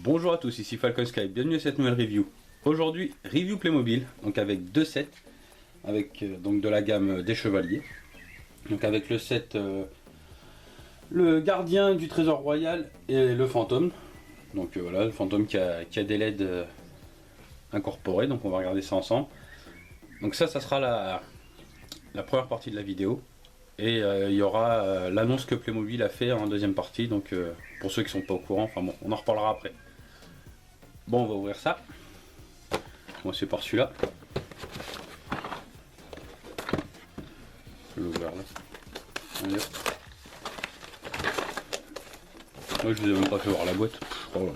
Bonjour à tous, ici Falcon Sky, bienvenue à cette nouvelle review. Aujourd'hui, review Playmobil, donc avec deux sets, avec donc de la gamme des chevaliers. Donc avec le set le gardien du trésor royal et le fantôme. Donc voilà, le fantôme qui a des LED incorporés, donc on va regarder ça ensemble. Donc ça sera la première partie de la vidéo. Et il y aura l'annonce que Playmobil a fait en deuxième partie, donc pour ceux qui sont pas au courant, enfin bon, on en reparlera après. Bon, on va ouvrir ça. On va commencer par celui-là. Je vais l'ouvrir là. Allez. Moi, je vous ai même pas fait voir la boîte. Oh là.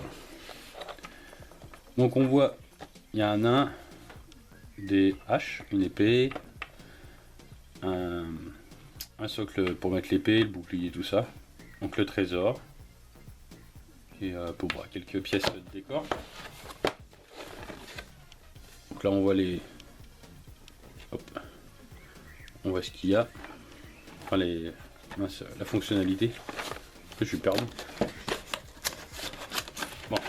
Donc on voit, il y a un nain, des haches, une épée, un socle pour mettre l'épée, le bouclier, tout ça. Donc le trésor. Et pour voir quelques pièces de décor. Donc là on voit les... Hop. On voit ce qu'il y a. Enfin les... Mince, la fonctionnalité. Je suis perdu. Bon. On va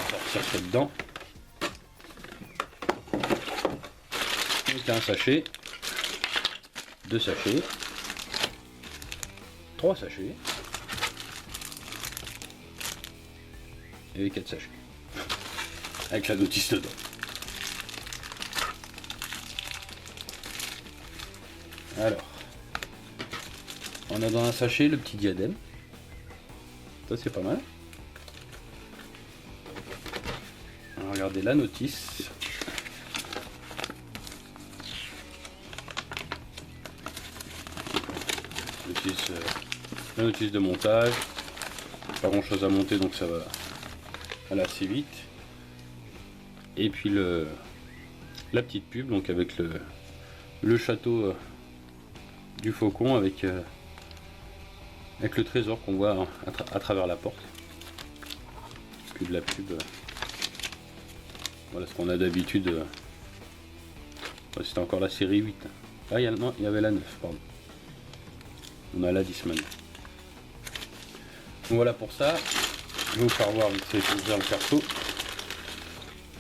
sortir ça dedans. Donc un sachet. 2 sachets. 3 sachets. Et 4 sachets. Avec la notice dedans. Alors, on a dans un sachet le petit diadème. Ça c'est pas mal. On va regarder la notice. La notice de montage. Pas grand chose à monter donc ça va aller assez vite. Et puis la petite pub donc avec le château du faucon avec le trésor qu'on voit à travers la porte. Puis de la pub. Voilà ce qu'on a d'habitude. C'était encore la série 8. Ah, non, il y avait la 9, pardon. On a la 10 maintenant. Donc voilà pour ça. Je vais vous faire voir vite fait, je vais ouvrir le perso.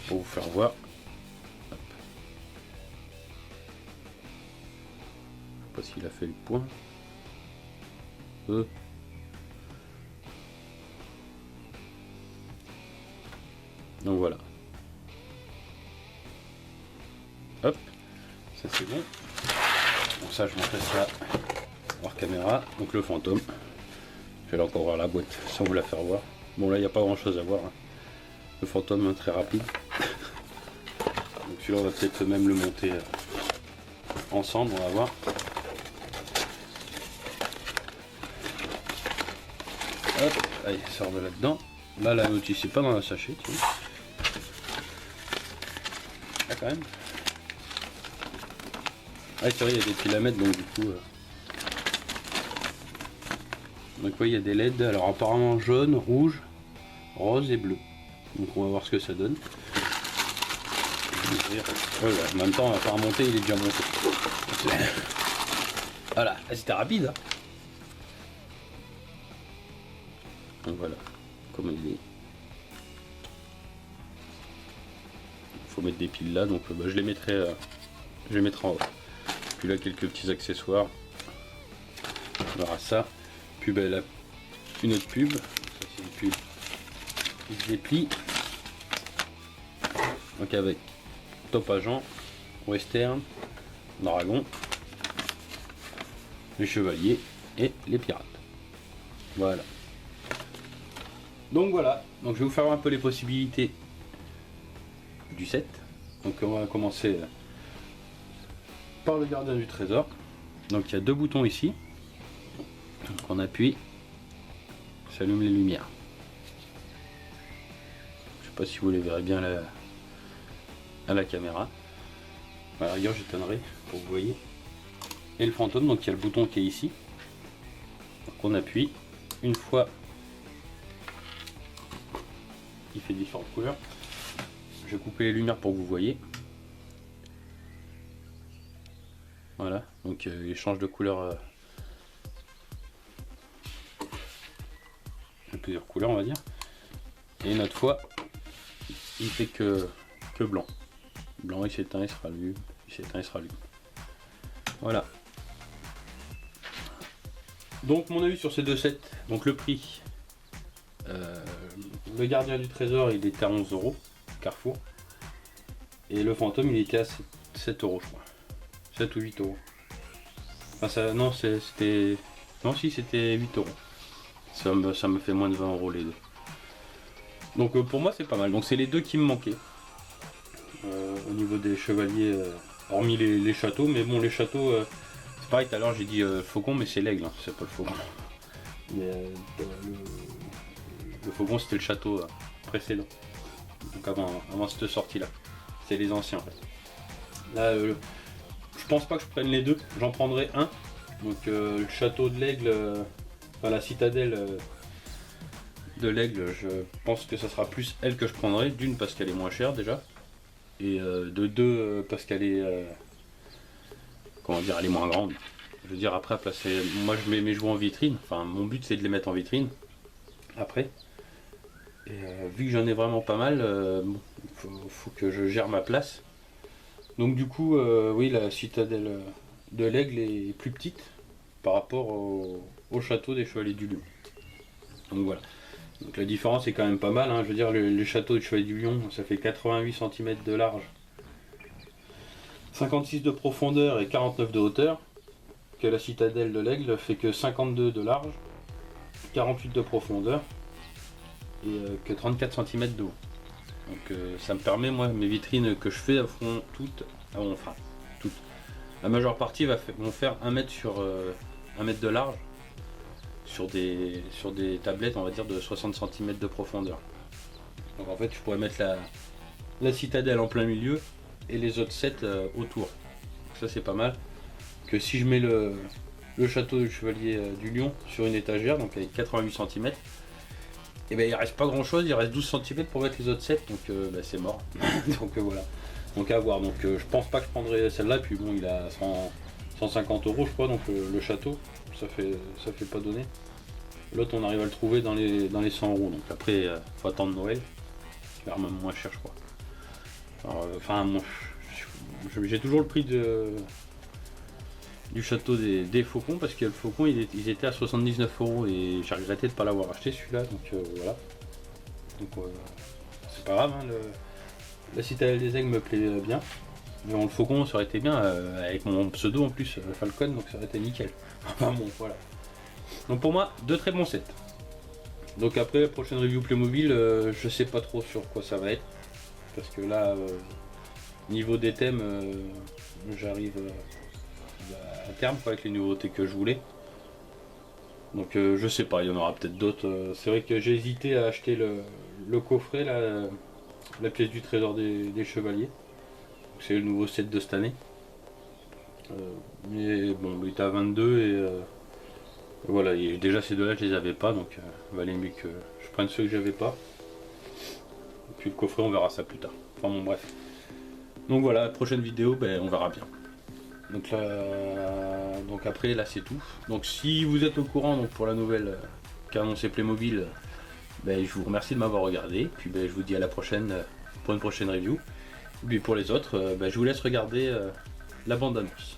Pour vous faire voir. Hop. Je sais pas s'il a fait le point. Donc voilà. Hop. Ça c'est bon. Bon ça je montrerai ça hors caméra. Donc le fantôme. Je vais encore voir la boîte sans vous la faire voir. Bon là il n'y a pas grand chose à voir. Hein. Le fantôme très rapide. Donc celui-là on va peut-être même le monter ensemble, on va voir. Hop, allez, ça remet là-dedans. Là la notice c'est pas dans la sachet, tu vois. Là quand même. Ah c'est vrai il y a des piles à mettre donc du coup. Donc oui il y a des LED, alors apparemment jaune, rouge, rose et bleu. Donc on va voir ce que ça donne. Oh là, en même temps on va pas remonter, il est déjà monté. Voilà, c'était rapide. Hein. Donc voilà, comment il est. Il faut mettre des piles là, donc je les mettrai en haut. Puis là quelques petits accessoires. On verra ça. Puis là, une autre pub. Ça c'est une pub qui se déplie. Donc avec Top Agent, Western, Dragon, les chevaliers et les pirates. Voilà. Donc voilà, donc je vais vous faire un peu les possibilités du set. Donc on va commencer par le gardien du trésor. Donc il y a deux boutons ici. Donc on appuie, ça allume les lumières. Je sais pas si vous les verrez bien à la caméra. À la rigueur j'étonnerai pour que vous voyez. Et le fantôme, donc il y a le bouton qui est ici. Donc on appuie. Une fois il fait différentes couleurs. Je vais couper les lumières pour que vous voyez. Voilà, donc il change de couleur. Plusieurs couleurs on va dire. Et notre fois, il fait que blanc. Blanc, il s'éteint, il se rallume, il s'éteint, il se rallume. Voilà. Donc mon avis sur ces deux sets, donc le prix, le gardien du trésor il était à 11 € Carrefour, et le fantôme il était à 7 € je crois, 7 ou 8 €. Enfin ça, non c'était, non si c'était 8 €, ça me fait moins de 20 € les deux. Donc pour moi c'est pas mal, donc c'est les deux qui me manquaient au niveau des chevaliers, hormis les châteaux, mais bon les châteaux, c'est pareil, tout à l'heure j'ai dit faucon, mais c'est l'aigle, hein, c'est pas le faucon. Mais le faucon c'était le château précédent, donc avant cette sortie là, c'est les anciens en fait. Là je pense pas que je prenne les deux, j'en prendrai un, donc le château de l'aigle, enfin la citadelle de l'aigle, je pense que ça sera plus elle que je prendrai, d'une parce qu'elle est moins chère déjà, et de deux parce qu'elle est comment dire, elle est moins grande. Je veux dire, après à placer, moi je mets mes jouets en vitrine, enfin mon but c'est de les mettre en vitrine après, et vu que j'en ai vraiment pas mal, bon, faut que je gère ma place. Donc du coup oui, la citadelle de l'aigle est plus petite par rapport au château des chevaliers du lion. Donc voilà, donc la différence est quand même pas mal, hein. Je veux dire, le château des chevaliers du lion ça fait 88 cm de large, 56 de profondeur et 49 de hauteur, que la citadelle de l'aigle fait que 52 de large, 48 de profondeur et que 34 cm de haut. Donc ça me permet, moi, mes vitrines que je fais font toutes, enfin toutes, la majeure partie vont faire 1 mètre sur 1 mètre de large sur des tablettes, on va dire, de 60 cm de profondeur. Donc en fait je pourrais mettre la citadelle en plein milieu et les autres sets autour. Donc ça c'est pas mal. Que si je mets le château du chevalier du lion sur une étagère, donc avec 88 cm, et ben il reste pas grand chose, il reste 12 cm pour mettre les autres sets, donc ben, c'est mort. Donc voilà, donc à voir. Donc je pense pas que je prendrai celle-là, puis bon il a 150 € je crois, donc le château, ça fait pas donner. L'autre on arrive à le trouver dans les 100 €, donc après faut attendre Noël, il va même moins cher je crois. Alors, enfin j'ai toujours le prix du château des faucons, parce que le faucon ils étaient à 79 € et j'ai regretté de ne pas l'avoir acheté celui-là, donc voilà. Donc c'est pas grave, hein, la citadelle des aigles me plaît bien. Mais bon, le faucon ça aurait été bien avec mon pseudo en plus, Falcon, donc ça aurait été nickel. Enfin bon, voilà. Donc pour moi, deux très bons sets. Donc après la prochaine review Playmobil, je sais pas trop sur quoi ça va être, parce que là niveau des thèmes, j'arrive à terme quoi, avec les nouveautés que je voulais. Donc je sais pas, il y en aura peut-être d'autres. C'est vrai que j'ai hésité à acheter le coffret, la pièce du trésor des chevaliers. C'est le nouveau set de cette année. Mais bon, il était à 22 et voilà, et déjà ces deux-là je les avais pas, donc il valait mieux que je prenne ceux que j'avais pas. Et puis le coffret on verra ça plus tard. Enfin bon bref. Donc voilà, la prochaine vidéo, ben, on verra bien. Donc là, donc après là c'est tout. Donc si vous êtes au courant donc pour la nouvelle qu'a annoncé Playmobil, ben, je vous remercie de m'avoir regardé. Puis ben, je vous dis à la prochaine pour une prochaine review. Et puis pour les autres, ben, je vous laisse regarder la bande-annonce.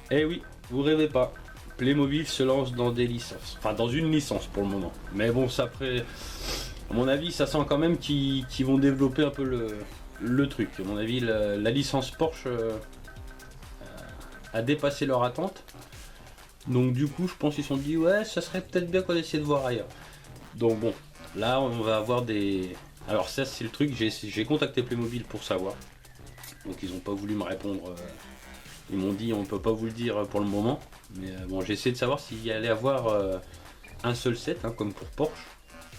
Eh oui, vous rêvez pas, Playmobil se lance dans des licences, enfin dans une licence pour le moment. Mais bon, ça après, à mon avis, ça sent quand même qu'ils vont développer un peu le truc. À mon avis, la licence Porsche a dépassé leur attente. Donc du coup, je pense qu'ils se sont dit, ouais, ça serait peut-être bien qu'on essaie de voir ailleurs. Donc bon, là, on va avoir des... Alors ça, c'est le truc, j'ai contacté Playmobil pour savoir. Donc ils n'ont pas voulu me répondre... Ils m'ont dit on peut pas vous le dire pour le moment, mais bon j'ai essayé de savoir s'il y allait avoir un seul set hein, comme pour Porsche,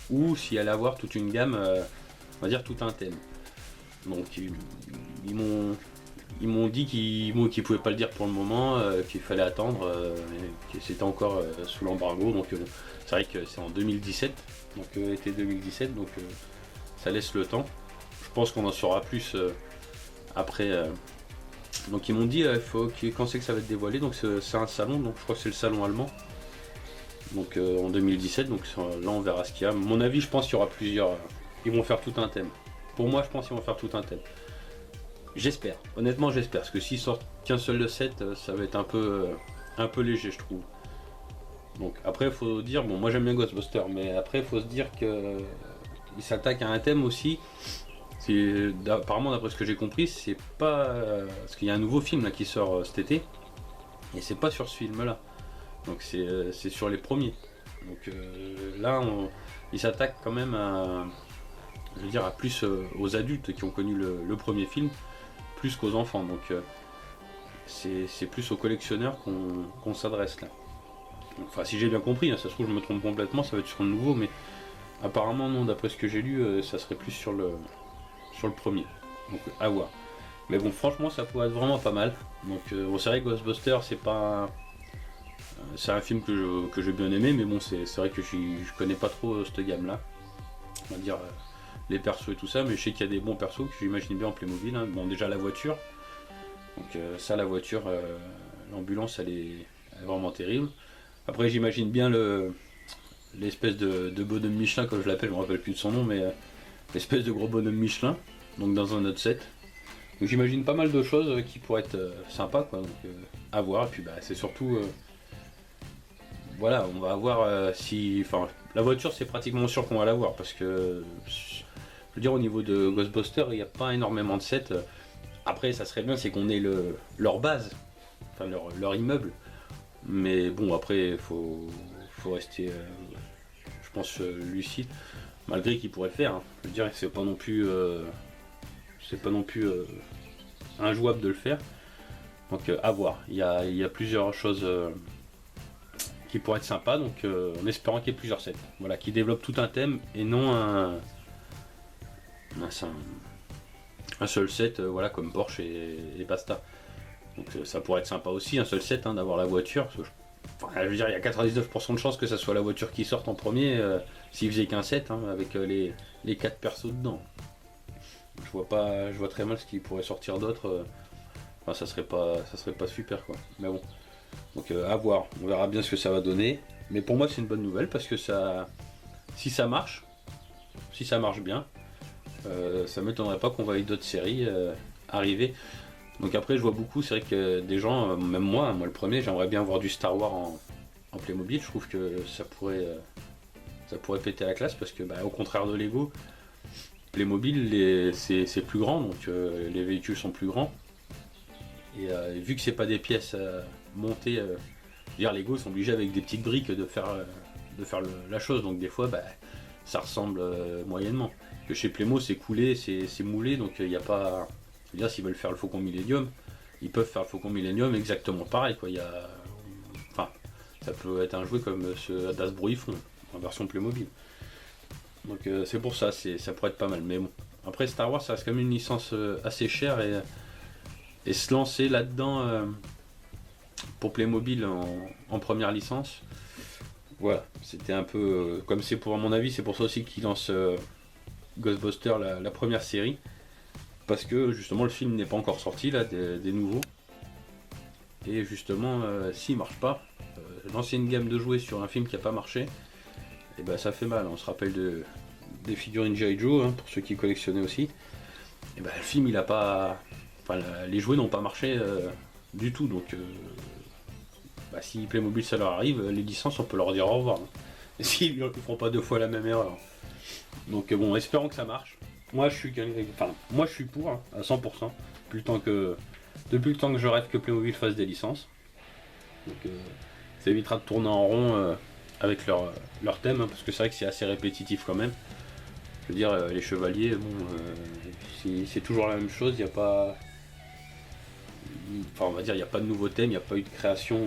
ou s'il y allait avoir toute une gamme, on va dire tout un thème. Donc ils ils m'ont dit qu'ils pouvaient pas le dire pour le moment, qu'il fallait attendre, que c'était encore sous l'embargo. Donc c'est vrai que c'est en 2017, donc été 2017, donc ça laisse le temps. Je pense qu'on en saura plus après. Donc ils m'ont dit quand c'est que ça va être dévoilé, donc c'est un salon, donc je crois que c'est le salon allemand. Donc en 2017, donc là on verra ce qu'il y a. À mon avis, je pense qu'il y aura plusieurs. Ils vont faire tout un thème. Pour moi, je pense qu'ils vont faire tout un thème. J'espère, honnêtement j'espère, parce que s'ils sortent qu'un seul de 7, ça va être un peu léger, je trouve. Donc après, il faut dire, bon, moi j'aime bien Ghostbusters, mais après, il faut se dire qu'ils s'attaquent à un thème aussi. Apparemment, d'après ce que j'ai compris, c'est pas. Parce qu'il y a un nouveau film là, qui sort cet été, et c'est pas sur ce film-là. Donc c'est sur les premiers. Donc là, ils s'attaquent quand même à. Je veux dire, à plus aux adultes qui ont connu le premier film, plus qu'aux enfants. Donc c'est plus aux collectionneurs qu'on s'adresse là. Enfin, si j'ai bien compris, hein, ça se trouve, je me trompe complètement, ça va être sur le nouveau, mais apparemment, non, d'après ce que j'ai lu, ça serait plus sur le premier. Donc à voir. Mais bon, franchement, ça pourrait être vraiment pas mal. Donc c'est vrai que Ghostbusters, c'est un film que j'ai bien aimé, mais bon, c'est vrai que je connais pas trop cette gamme-là. On va dire les persos et tout ça, mais je sais qu'il y a des bons persos que j'imagine bien en Playmobil. Hein. Bon, déjà la voiture. Donc la voiture, l'ambulance, elle est vraiment terrible. Après, j'imagine bien l'espèce de bonhomme Michelin, comme je l'appelle, je me rappelle plus de son nom, mais l'espèce de gros bonhomme Michelin, donc dans un autre set. Donc j'imagine pas mal de choses qui pourraient être sympas, quoi. Donc à voir. Et puis c'est surtout, voilà, on va voir si, enfin, la voiture, c'est pratiquement sûr qu'on va la voir, parce que, je veux dire, au niveau de Ghostbusters, il n'y a pas énormément de sets. Après, ça serait bien, c'est qu'on ait leur base, enfin leur immeuble. Mais bon, après, il faut rester, je pense, lucide, malgré qu'il pourrait le faire. Hein. Je veux dire, c'est pas non plus, injouable de le faire. Donc, à voir. Il y a plusieurs choses qui pourraient être sympas. Donc, en espérant qu'il y ait plusieurs sets. Voilà, qui développent tout un thème et non un seul set, voilà, comme Porsche et basta. Donc ça pourrait être sympa aussi, un seul set, hein, d'avoir la voiture. Parce que je veux dire, il y a 99% de chances que ça soit la voiture qui sorte en premier, s'il faisait qu'un set, hein, avec les 4 persos dedans. Je vois très mal ce qui pourrait sortir d'autre. Enfin, ça serait pas super, quoi. Mais bon. Donc à voir, on verra bien ce que ça va donner. Mais pour moi, c'est une bonne nouvelle parce que si ça marche bien, ça m'étonnerait pas qu'on voie d'autres séries arriver. Donc après, je vois beaucoup, c'est vrai que des gens, même moi le premier, j'aimerais bien voir du Star Wars en Playmobil. Je trouve que ça pourrait péter la classe parce que, au contraire de Lego, Playmobil, c'est plus grand, donc les véhicules sont plus grands. Et vu que c'est pas des pièces montées, je veux dire, Lego sont obligés avec des petites briques de faire la chose, donc des fois, ça ressemble moyennement. Que chez Playmo, c'est coulé, c'est moulé, donc il n'y a pas. Je veux dire, s'ils veulent faire le Faucon Millenium, ils peuvent faire le Faucon Millenium exactement pareil, quoi. Enfin, ça peut être un jouet comme ce d'Hasbro ils font, en version Playmobil. Donc c'est pour ça, ça pourrait être pas mal. Mais bon, après Star Wars, ça reste quand même une licence assez chère et se lancer là-dedans pour Playmobil en première licence, voilà, c'était un peu comme c'est pour, à mon avis, c'est pour ça aussi qu'ils lancent Ghostbusters, la première série. Parce que justement le film n'est pas encore sorti là, des nouveaux. Et justement, s'il marche pas, lancer une gamme de jouets sur un film qui n'a pas marché, et ça fait mal. On se rappelle des figurines G.I. Joe, hein, pour ceux qui collectionnaient aussi. Et le film il a pas. Enfin, les jouets n'ont pas marché du tout. Donc si Playmobil ça leur arrive, les licences on peut leur dire au revoir. Hein. Et s'ils ne feront pas deux fois la même erreur. Donc bon, espérons que ça marche. Moi je suis pour, hein, à 100%, depuis le temps que je rêve que Playmobil fasse des licences. Donc ça évitera de tourner en rond avec leur thème, hein, parce que c'est vrai que c'est assez répétitif quand même. Je veux dire, les chevaliers, c'est toujours la même chose, il n'y a pas. Enfin, on va dire, il n'y a pas de nouveau thème, il n'y a pas eu de création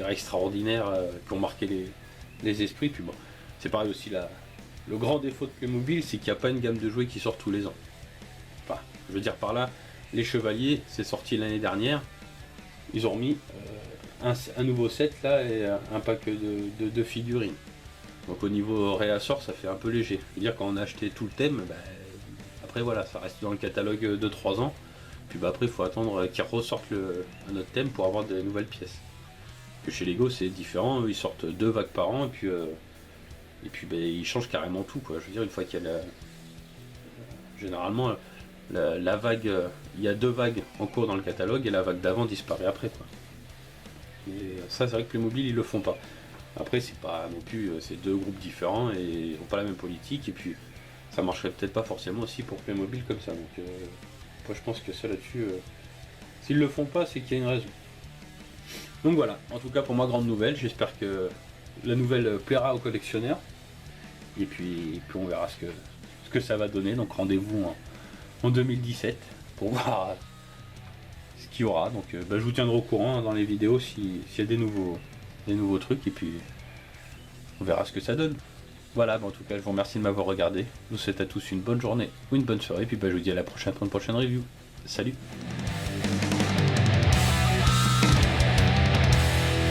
extraordinaire qui ont marqué les esprits. Puis bon, c'est pareil aussi le grand défaut de Playmobil, c'est qu'il n'y a pas une gamme de jouets qui sort tous les ans. Enfin, je veux dire par là, les chevaliers, c'est sorti l'année dernière. Ils ont remis un nouveau set là et un pack de figurines. Donc au niveau réassort, ça fait un peu léger. C'est-à-dire quand on a acheté tout le thème, après voilà, ça reste dans le catalogue de 3 ans. Puis après il faut attendre qu'ils ressortent un autre thème pour avoir des nouvelles pièces. Que chez Lego c'est différent, eux, ils sortent 2 vagues par an et puis ils changent carrément tout quoi. Je veux dire, une fois qu'il y a généralement la vague, il y a 2 vagues en cours dans le catalogue et la vague d'avant disparaît après quoi. Et ça c'est vrai que Playmobil ils le font pas. Après c'est pas non plus, c'est 2 groupes différents et ils n'ont pas la même politique et puis ça marcherait peut-être pas forcément aussi pour Playmobil comme ça. Donc moi je pense que ça là-dessus, s'ils le font pas c'est qu'il y a une raison. Donc voilà, en tout cas pour moi grande nouvelle, j'espère que la nouvelle plaira aux collectionneurs. Et puis on verra ce que ça va donner. Donc rendez-vous en 2017 pour voir ce qu'il y aura. Donc je vous tiendrai au courant dans les vidéos s'il y a des nouveaux trucs. Et puis on verra ce que ça donne. Voilà, en tout cas je vous remercie de m'avoir regardé. Je vous souhaite à tous une bonne journée ou une bonne soirée. Et puis je vous dis à la prochaine pour une prochaine review. Salut!